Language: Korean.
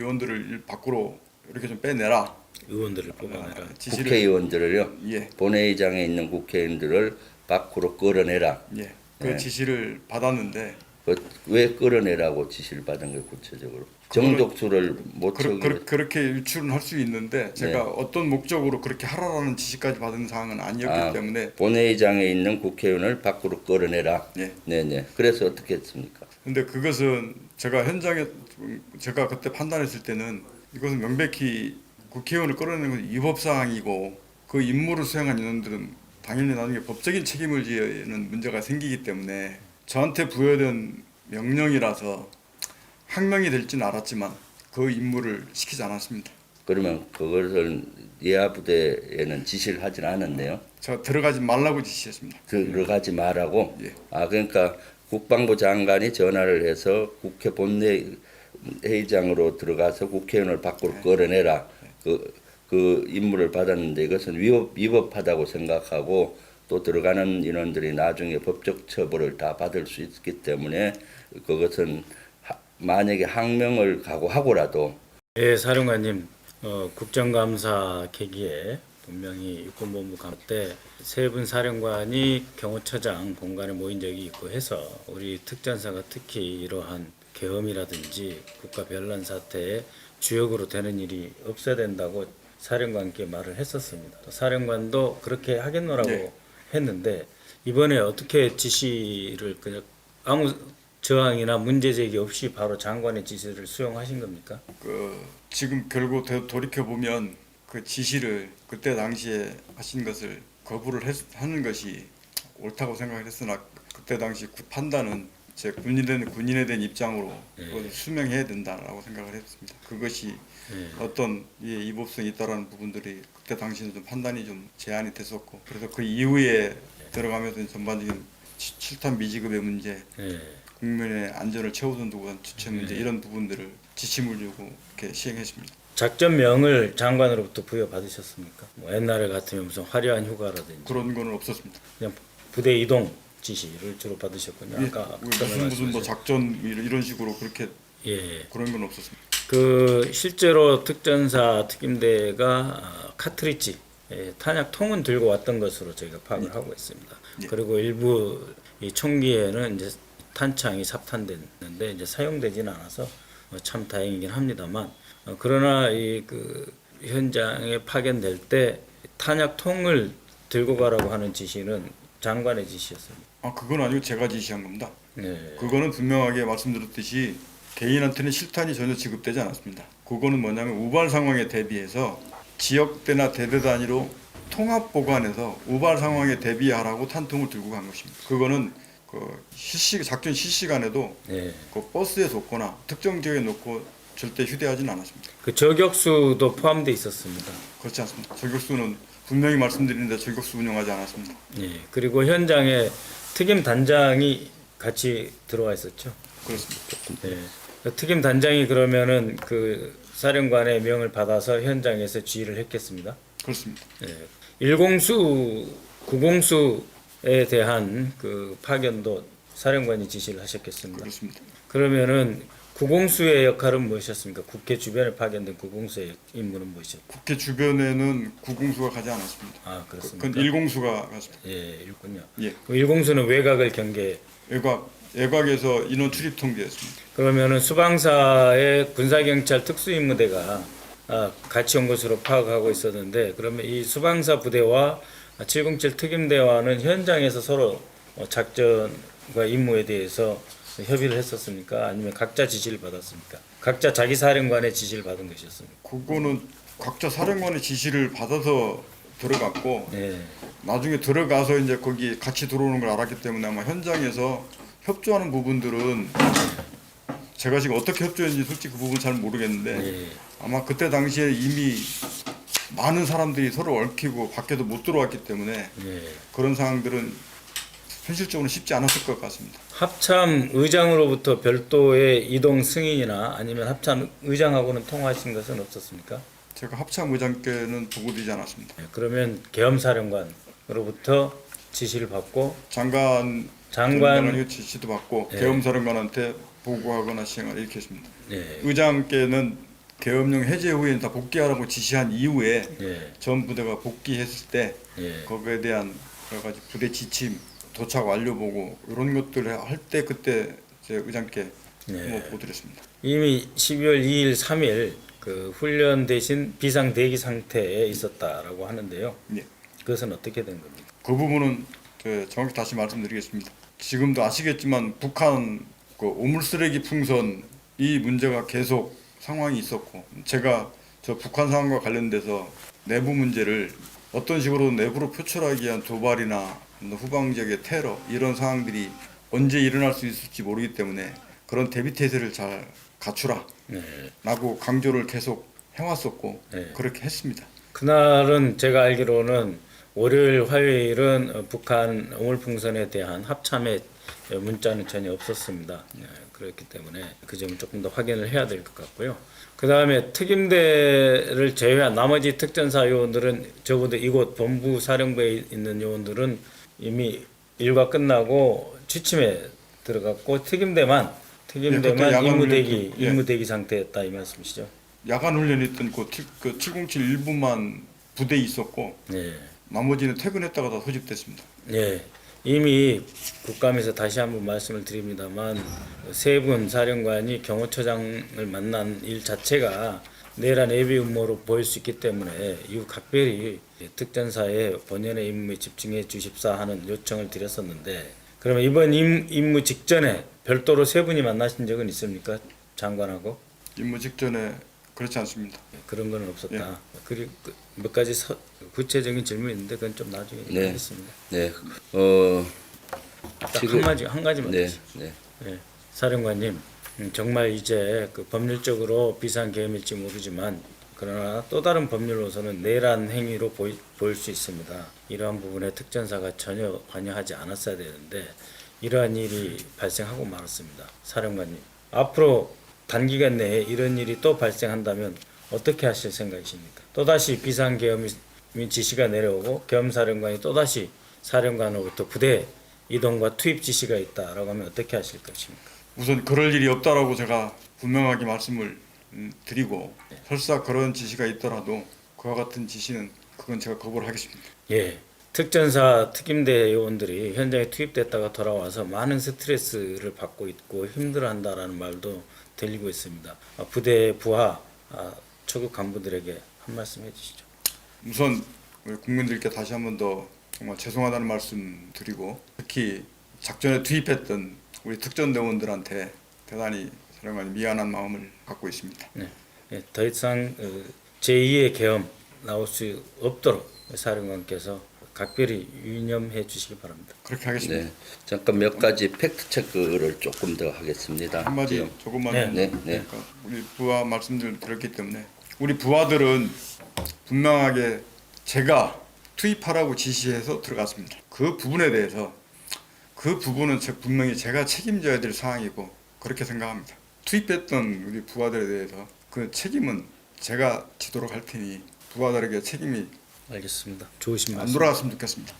의원들을 밖으로 이렇게 좀 빼내라. 의원들을 뽑아내라. 지시를 국회의원들을요. 예, 본회의장에 있는 국회의원들을 밖으로 끌어내라. 예. 그 네. 지시를 받았는데 왜 끌어내라고 지시를 받은 거예요, 구체적으로? 그거는- 정족수를 못 채우기 그렇게 유출은 할 수 있는데 제가 네. 어떤 목적으로 그렇게 하라라는 지시까지 받은 사항은 아니었기 때문에 본회의장에 있는 국회의원을 밖으로 끌어내라. 예. 네네. 그래서 어떻게 했습니까? 근데 그것은 제가 현장에 제가 그때 판단했을 때는 이것은 명백히 국회의원을 끌어내는 건 위법 사항이고 그 임무를 수행한 인원들은 당연히 나중에 법적인 책임을 지는 문제가 생기기 때문에 저한테 부여된 명령이라서 항명이 될지는 알았지만 그 임무를 시키지 않았습니다. 그러면 그것을 예하부대에는 지시를 하진 않았네요. 제가 들어가지 말라고 지시했습니다. 들어가지 말라고. 예. 그러니까 국방부 장관이 전화를 해서 국회 본회의장으로 들어가서 국회의원을 밖으로 끌어내라. 그 임무를 받았는데 이것은 위법하다고 생각하고 또 들어가는 인원들이 나중에 법적 처벌을 다 받을 수 있기 때문에 그것은 만약에 항명을 각오하고라도 예, 사령관님, 국정감사 계기에 분명히 육군본부 감사 때 세 분 사령관이 경호처장 본관에 모인 적이 있고 해서 우리 특전사가 특히 이러한 계엄이라든지 국가 변란 사태에 주역으로 되는 일이 없어야 된다고 사령관께 말을 했었습니다. 또 사령관도 그렇게 하겠노라고 네. 했는데 이번에 어떻게 지시를 그냥 아무 저항이나 문제 제기 없이 바로 장관의 지시를 수용하신 겁니까? 지금 결국 돌이켜 보면 그 지시를 그때 당시에 하신 것을 거부를 하는 것이 옳다고 생각을 했으나 그때 당시 판단은 제 군인에 대한 입장으로 그것을 수명해야 된다라고 생각을 했습니다. 그것이 어떤 위법성이 있다라는 부분들이 그때 당시는 좀 판단이 좀 제한이 됐었고 그래서 그 이후에 들어가면서 전반적인 칠탄 미지급의 문제, 국민의 안전을 최우선 두고 한 주체 문제 이런 부분들을 지침을 주고 이렇게 시행했습니다. 작전명을 장관으로부터 부여받으셨습니까? 뭐 옛날에 같으면 무슨 화려한 휴가라든지 그런 거는 없었습니다. 그냥 부대 이동 지시를 주로 받으셨군요. 아까 무슨 뭐 작전 이런 식으로 그렇게 예. 그런 건 없었습니다. 그 실제로 특전사 특임대가 카트리지 탄약통은 들고 왔던 것으로 저희가 파악을 하고 있습니다. 그리고 일부 이 총기에는 이제 탄창이 삽탄됐는데 이제 사용되지는 않아서 참 다행이긴 합니다만 그러나 이 그 현장에 파견될 때 탄약통을 들고 가라고 하는 지시는 장관의 지시였습니다. 그건 아니고 제가 지시한 겁니다. 네. 그거는 분명하게 말씀드렸듯이 개인한테는 실탄이 전혀 지급되지 않았습니다. 그거는 뭐냐면 우발 상황에 대비해서 지역대나 대대 단위로 통합 보관해서 우발 상황에 대비하라고 탄통을 들고 간 것입니다. 그거는 그 작전 실시간에도 네. 그 버스에 뒀거나 특정 지역에 놓고 절대 휴대하지는 않았습니다. 그 저격수도 포함되어 있었습니다. 그렇지 않습니다. 저격수는 분명히 말씀드리는데 저격수 운영하지 않았습니다. 예. 그리고 현장에 특임 단장이 같이 들어와 있었죠. 그렇습니다. 예. 그 특임 단장이 그러면은 그 사령관의 명을 받아서 현장에서 지휘를 했겠습니다. 그렇습니다. 예. 1공수, 9공수에 대한 그 파견도 사령관이 지시를 하셨겠습니다. 그렇습니다. 그러면은 9공수의 역할은 무엇이었습니까? 국회 주변에 파견된 9공수의 임무는 무엇이었죠? 국회 주변에는 구공수가 가지 않았습니다. 그렇습니까? 그건 일공수가 갔습니다. 예, 있군요. 예. 그 1공수는 외곽을 경계. 외곽에서 인원 출입 통제했습니다. 그러면은 수방사의 군사경찰 특수임무대가 같이 온 것으로 파악하고 있었는데 그러면 이 수방사 부대와 707 특임대와는 현장에서 서로 작전과 임무에 대해서 협의를 했었습니까? 아니면 각자 지시를 받았습니까? 각자 자기 사령관의 지시를 받은 것이었습니까? 그거는 각자 사령관의 지시를 받아서 들어갔고 네. 나중에 들어가서 이제 거기 같이 들어오는 걸 알았기 때문에 아마 현장에서 협조하는 부분들은 제가 지금 어떻게 협조했는지 솔직히 그 부분 잘 모르겠는데 네. 아마 그때 당시에 이미 많은 사람들이 서로 얽히고 밖에도 못 들어왔기 때문에 네. 그런 상황들은 현실적으로 쉽지 않았을 것 같습니다. 합참 의장으로부터 별도의 이동 승인이나 아니면 합참 의장하고는 통화하신 것은 없었습니까? 제가 합참 의장께는 보고드리지 않았습니다. 네, 그러면 계엄사령관으로부터 지시를 받고 장관 지시도 받고 네. 계엄사령관한테 보고하거나 시행하라 이렇게 했습니다. 네, 의장께는 계엄령 해제 후에 다 복귀하라고 지시한 이후에 예. 전 부대가 복귀했을 때 예. 거기에 대한 여러 가지 부대 지침, 도착 완료 보고 이런 것들을 할 때 그때 제 의장께 예. 보드렸습니다. 이미 12월 2일, 3일 그 훈련 대신 비상 대기 상태에 있었다라고 하는데요. 예. 그것은 어떻게 된 겁니까? 그 부분은 정확히 다시 말씀드리겠습니다. 지금도 아시겠지만 북한 그 오물쓰레기 풍선 이 문제가 계속 상황이 있었고 제가 저 북한 상황과 관련돼서 내부 문제를 어떤 식으로 내부로 표출하기 위한 도발이나 후방 지역의 테러 이런 상황들이 언제 일어날 수 있을지 모르기 때문에 그런 대비 태세를 잘 갖추라 네. 라고 강조를 계속 해왔었고 네. 그렇게 했습니다. 그날은 제가 알기로는 월요일, 화요일은 북한 오물풍선에 대한 합참의 문자는 전혀 없었습니다. 네, 그렇기 때문에 그 점은 조금 더 확인을 해야 될 것 같고요. 그 다음에 특임대를 제외한 나머지 특전사 요원들은 적어도 이곳 본부 사령부에 있는 요원들은 이미 일과 끝나고 취침에 들어갔고 특임대만 야간 임무대기 훈련, 임무대기 상태였다 이 말씀이시죠? 야간 훈련했던 그 707 일부만 부대에 있었고 네. 나머지는 퇴근했다가 다 소집됐습니다. 예, 이미 국감에서 다시 한번 말씀을 드립니다만 세 분 사령관이 경호처장을 만난 일 자체가 내란 예비 음모로 보일 수 있기 때문에 이후 각별히 특전사의 본연의 임무에 집중해 주십사 하는 요청을 드렸었는데 그러면 이번 임무 직전에 별도로 세 분이 만나신 적은 있습니까? 장관하고? 임무 직전에 그렇지 않습니다. 그런 건 없었다. 그리고 몇 가지 구체적인 질문이 있는데 그건 좀 나중에 네. 하겠습니다. 네. 딱 한 가지만 네. 다시. 네. 예, 사령관님, 정말 이제 그 법률적으로 비상계엄일지 모르지만 그러나 또 다른 법률로서는 내란 행위로 보일 수 있습니다. 이러한 부분에 특전사가 전혀 관여하지 않았어야 되는데 이러한 일이 발생하고 말았습니다. 사령관님, 앞으로 단기간 내에 이런 일이 또 발생한다면 어떻게 하실 생각이십니까? 또다시 비상계엄인 지시가 내려오고 계엄사령관이 또다시 사령관으로부터 부대 이동과 투입 지시가 있다라고 하면 어떻게 하실 것입니까? 우선 그럴 일이 없다라고 제가 분명하게 말씀을 드리고 설사 그런 지시가 있더라도 그와 같은 지시는 그건 제가 거부를 하겠습니다. 예, 특전사 특임대 요원들이 현장에 투입됐다가 돌아와서 많은 스트레스를 받고 있고 힘들어한다라는 말도 들리고 있습니다. 부대 부하 초급 간부들에게 한 말씀 해주시죠. 우선 우리 국민들께 다시 한 번 더 정말 죄송하다는 말씀 드리고 특히 작전에 투입했던 우리 특전대원들한테 대단히 사령관이 미안한 마음을 갖고 있습니다. 네, 예, 더 이상 제2의 계엄 나올 수 없도록 사령관께서 각별히 유념해 주시기 바랍니다. 그렇게 하겠습니다. 네. 잠깐 몇 가지 팩트 체크를 조금 더 하겠습니다. 한마디 조금만 네. 네, 네. 그러니까 우리 부하 말씀들 드렸기 때문에 우리 부하들은 분명하게 제가 투입하라고 지시해서 들어갔습니다. 그 부분에 대해서 그 부분은 분명히 제가 책임져야 될 사항이고 그렇게 생각합니다. 투입했던 우리 부하들에 대해서 그 책임은 제가 지도록 할 테니 부하들에게 책임이 알겠습니다. 좋으신 안 말씀. 돌아갔으면 좋겠습니다.